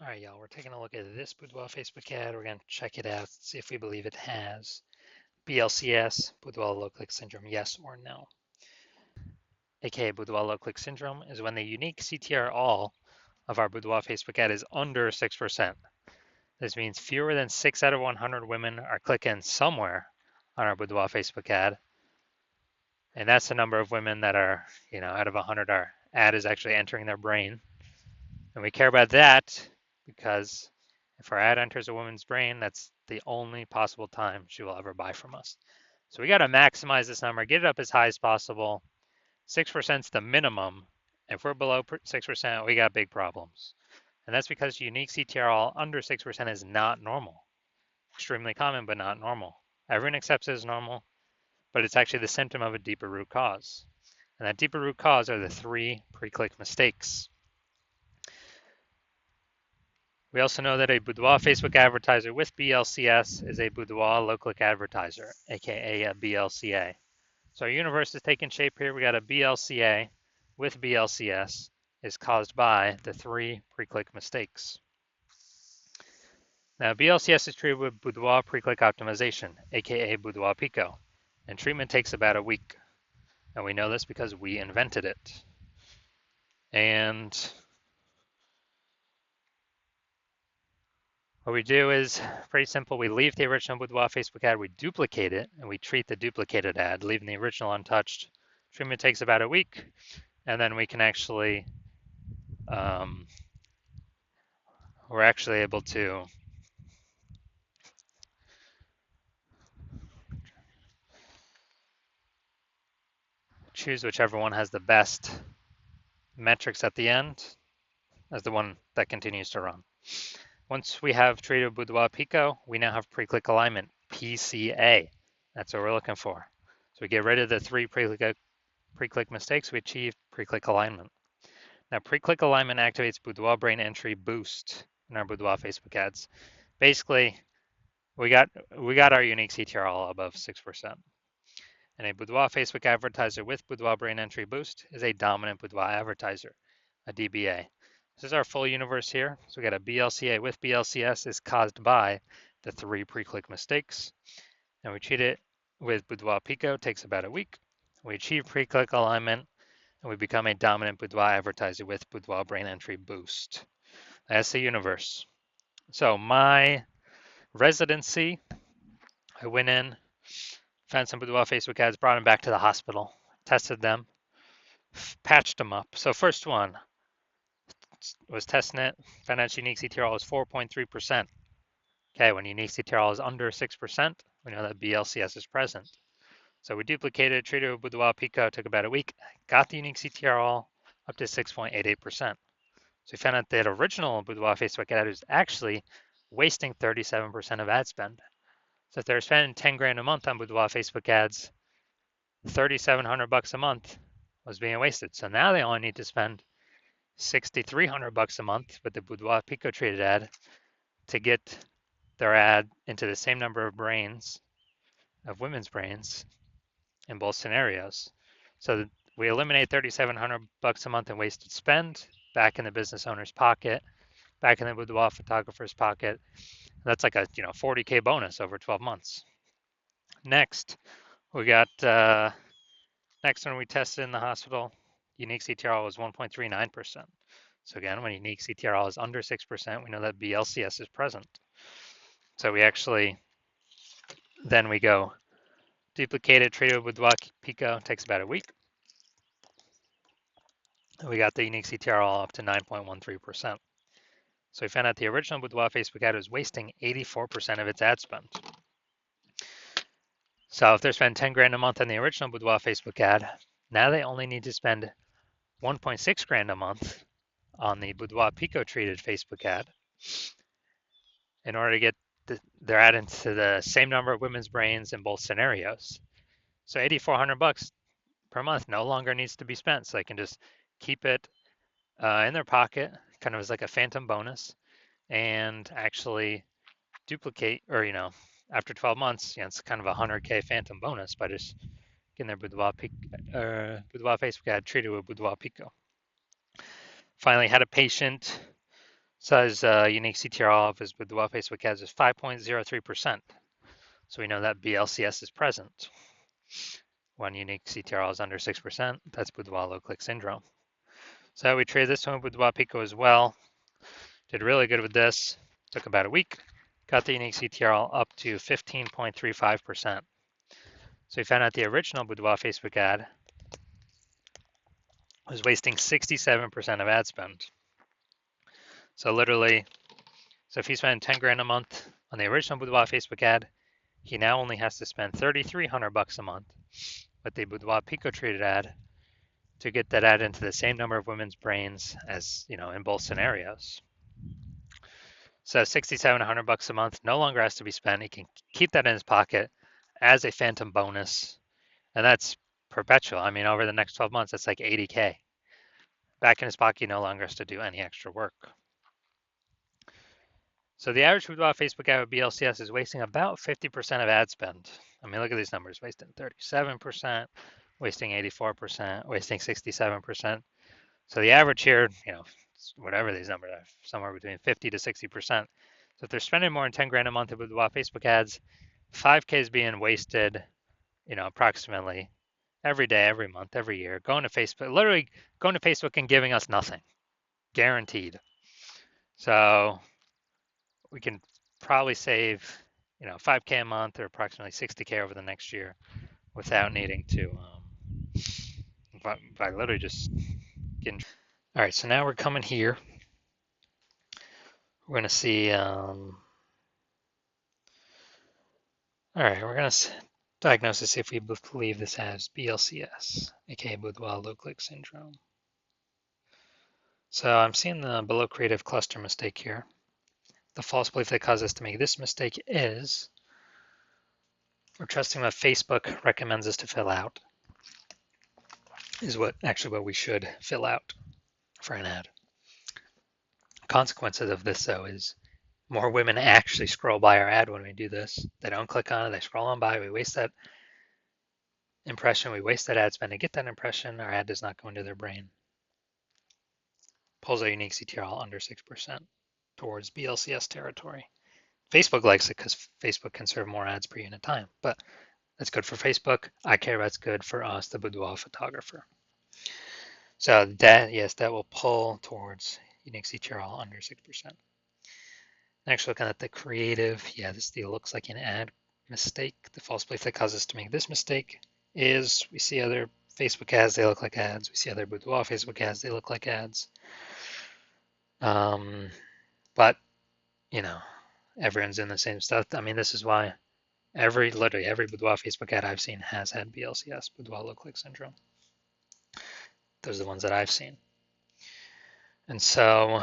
All right, y'all, we're taking a look at this Boudoir Facebook ad. We're going to check it out, see if we believe it has BLCS, Boudoir low click syndrome, yes or no. AKA Boudoir low click syndrome is when the unique CTR all of our Boudoir Facebook ad is under 6%. This means fewer than 6 out of 100 women are clicking somewhere on our Boudoir Facebook ad. And that's the number of women that are, out of 100, our ad is actually entering their brain. And we care about that because if our ad enters a woman's brain, that's the only possible time she will ever buy from us. So we got to maximize this number, get it up as high as possible. 6% is the minimum. If we're below 6%, we got big problems. And that's because unique CTRL under 6% is not normal. Extremely common, but not normal. Everyone accepts it as normal, but it's actually the symptom of a deeper root cause. And that deeper root cause are the 3 pre-click mistakes. We also know that a Boudoir Facebook advertiser with BLCS is a Boudoir low-click advertiser, aka a BLCA. So our universe is taking shape here. We got a BLCA with BLCS is caused by the 3 pre-click mistakes. Now BLCS is treated with Boudoir pre-click optimization, aka Boudoir Pico, and treatment takes about a week. And we know this because we invented it. And what we do is pretty simple. We leave the original Boudoir Facebook ad, we duplicate it, and we treat the duplicated ad, leaving the original untouched. Treatment takes about a week, and then we can actually, we're actually able to choose whichever one has the best metrics at the end as the one that continues to run. Once we have treated Boudoir Pico, we now have pre-click alignment, PCA. That's what we're looking for. So we get rid of the 3 pre-click mistakes, we achieve pre-click alignment. Now, pre-click alignment activates Boudoir brain entry boost in our Boudoir Facebook ads. Basically, we got our unique CTR all above 6%. And a Boudoir Facebook advertiser with Boudoir brain entry boost is a dominant Boudoir advertiser, a DBA. This is our full universe here. So we got a BLCA with BLCS is caused by the 3 pre-click mistakes. And we treat it with Boudoir Pico, takes about a week. We achieve pre-click alignment, and we become a dominant Boudoir advertiser with Boudoir brain entry boost. That's the universe. So my residency, I went in, found some Boudoir Facebook ads, brought them back to the hospital, tested them, patched them up. So first one was testing it, found out unique CTRL is 4.3%. Okay, when unique CTRL is under 6%, we know that BLCS is present. So we duplicated, treated with Boudoir Pico, took about a week, got the unique CTRL up to 6.88%. So we found out that original Boudoir Facebook ad was actually wasting 37% of ad spend. So if they're spending 10 grand a month on Boudoir Facebook ads, 3,700 bucks a month was being wasted. So now they only need to spend 6,300 bucks a month with the Boudoir Pico treated ad to get their ad into the same number of brains, of women's brains, in both scenarios. So we eliminate 3,700 bucks a month in wasted spend back in the business owner's pocket, back in the Boudoir photographer's pocket. That's like a 40K bonus over 12 months. Next, we got next one we tested in the hospital, unique CTRL was 1.39%. So again, when unique CTRL is under 6%, we know that BLCS is present. So we actually, then we go duplicate it, treat it with Boudoir Pico, takes about a week. We got the unique CTRL up to 9.13%. So we found out the original Boudoir Facebook ad was wasting 84% of its ad spend. So if they're spending 10 grand a month on the original Boudoir Facebook ad, now they only need to spend 1.6 grand a month on the Boudoir Pico treated Facebook ad in order to get their ad into the same number of women's brains in both scenarios. So 8,400 bucks per month no longer needs to be spent. So they can just keep it in their pocket, kind of as like a phantom bonus, and actually duplicate, or after 12 months, it's kind of a 100K phantom bonus by just getting their Boudoir Facebook ad treated with Boudoir Pico. Finally, had a patient Says unique CTR of his Boudoir Facebook ads is 5.03%. So we know that BLCS is present. When unique CTR is under 6%, that's Boudoir low click syndrome. So we traded this one with Boudoir Pico as well. Did really good with this. Took about a week. Got the unique CTR up to 15.35%. So we found out the original Boudoir Facebook ad was wasting 67% of ad spend. So literally, so if he spent 10 grand a month on the original Boudoir Facebook ad, he now only has to spend 3,300 bucks a month with the Boudoir Pico treated ad to get that ad into the same number of women's brains as, in both scenarios. So 6,700 bucks a month no longer has to be spent. He can keep that in his pocket as a phantom bonus, and that's perpetual. I mean, over the next 12 months, that's like 80K. Back in his pocket, he no longer has to do any extra work. So the average Boudoir Facebook ad with BLCS is wasting about 50% of ad spend. I mean, look at these numbers, wasting 37%, wasting 84%, wasting 67%. So the average here, whatever these numbers are, somewhere between 50 to 60%. So if they're spending more than 10 grand a month with Boudoir Facebook ads, 5K is being wasted, approximately every day, every month, every year, going to Facebook, literally going to Facebook and giving us nothing, guaranteed. So we can probably save, 5K a month or approximately 60K over the next year without needing to, by literally just getting. All right, so now we're coming here. We're going to see, all right, we're going to diagnose this if we believe this has BLCS, aka Boudoir low click syndrome. So I'm seeing the below creative cluster mistake here. The false belief that caused us to make this mistake is we're trusting what Facebook recommends us to fill out is what we should fill out for an ad. Consequences of this, though, is more women actually scroll by our ad when we do this. They don't click on it, they scroll on by, we waste that impression, we waste that ad spend to get that impression, our ad does not go into their brain. Pulls our unique CTR under 6% towards BLCS territory. Facebook likes it because Facebook can serve more ads per unit time, but that's good for Facebook. I care about it's good for us, the boudoir photographer. So that, yes, that will pull towards unique CTR under 6%. Next, looking at the creative, yeah, this deal looks like an ad mistake. The false belief that causes us to make this mistake is we see other Facebook ads, they look like ads. We see other boudoir Facebook ads, they look like ads. But, everyone's in the same stuff. I mean, this is why literally every boudoir Facebook ad I've seen has had BLCS, boudoir low click syndrome. Those are the ones that I've seen. And so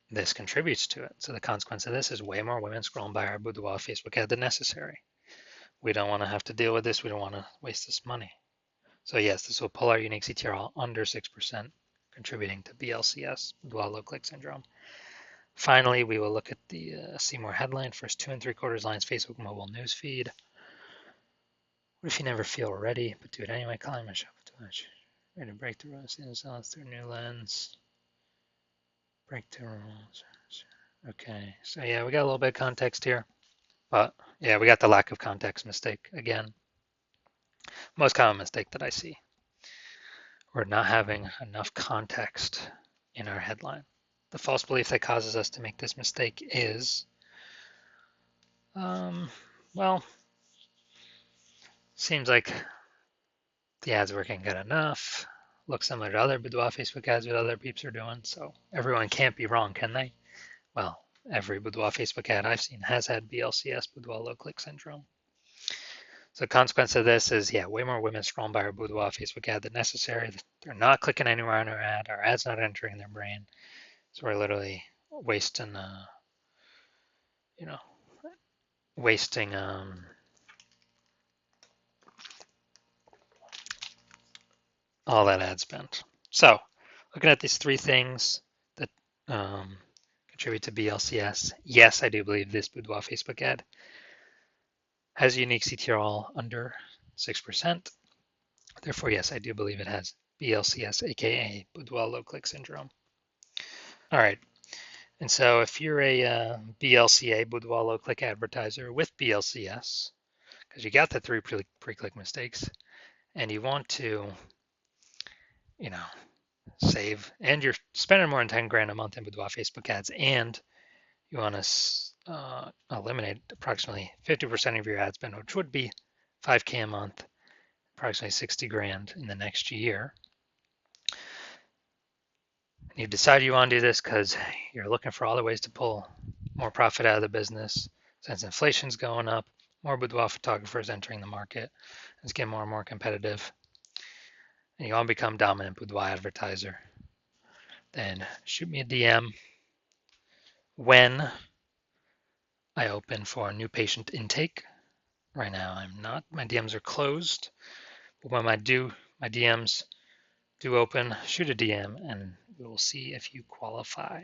this contributes to it. So the consequence of this is way more women scrolling by our boudoir Facebook ad than necessary. We don't want to have to deal with this. We don't want to waste this money. So yes, this will pull our unique CTR under 6%, contributing to BLCS, boudoir low click syndrome. Finally, we will look at the see more headline, first 2 3/4 lines, Facebook mobile news feed. What if you never feel ready, but do it anyway? Calling my shop too much. Ready to break the rules, sell through a new lens. Break the rules. Okay, so yeah, we got a little bit of context here, but yeah, we got the lack of context mistake again. Most common mistake that I see. We're not having enough context in our headline. The false belief that causes us to make this mistake is, well, seems like the ad's working good enough. Looks similar to other boudoir Facebook ads what other peeps are doing, so everyone can't be wrong, can they? Well, every boudoir Facebook ad I've seen has had BLCS, boudoir low click syndrome. So the consequence of this is, yeah, way more women scrolling by our boudoir Facebook ad than necessary. They're not clicking anywhere on our ad. Our ad's not entering their brain. So we're literally wasting, wasting all that ad spend. So looking at these 3 things that contribute to BLCS, yes, I do believe this boudoir Facebook ad has a unique CTR under 6%. Therefore, yes, I do believe it has BLCS, aka boudoir low click syndrome. All right. And so if you're a BLCA, Boudoir low click advertiser with BLCS, because you got the three pre-click mistakes, and you want to, you know, save, and you're spending more than 10 grand a month in Boudoir Facebook ads, and you want to eliminate approximately 50% of your ad spend, which would be 5K a month, approximately 60 grand in the next year. And you decide you want to do this because you're looking for other ways to pull more profit out of the business. Since inflation's going up, more boudoir photographers entering the market, it's getting more and more competitive, and you want to become dominant boudoir advertiser, then shoot me a DM when I open for new patient intake. Right now I'm not. My DMs are closed, but when my DMs do open, shoot a DM and we will see if you qualify.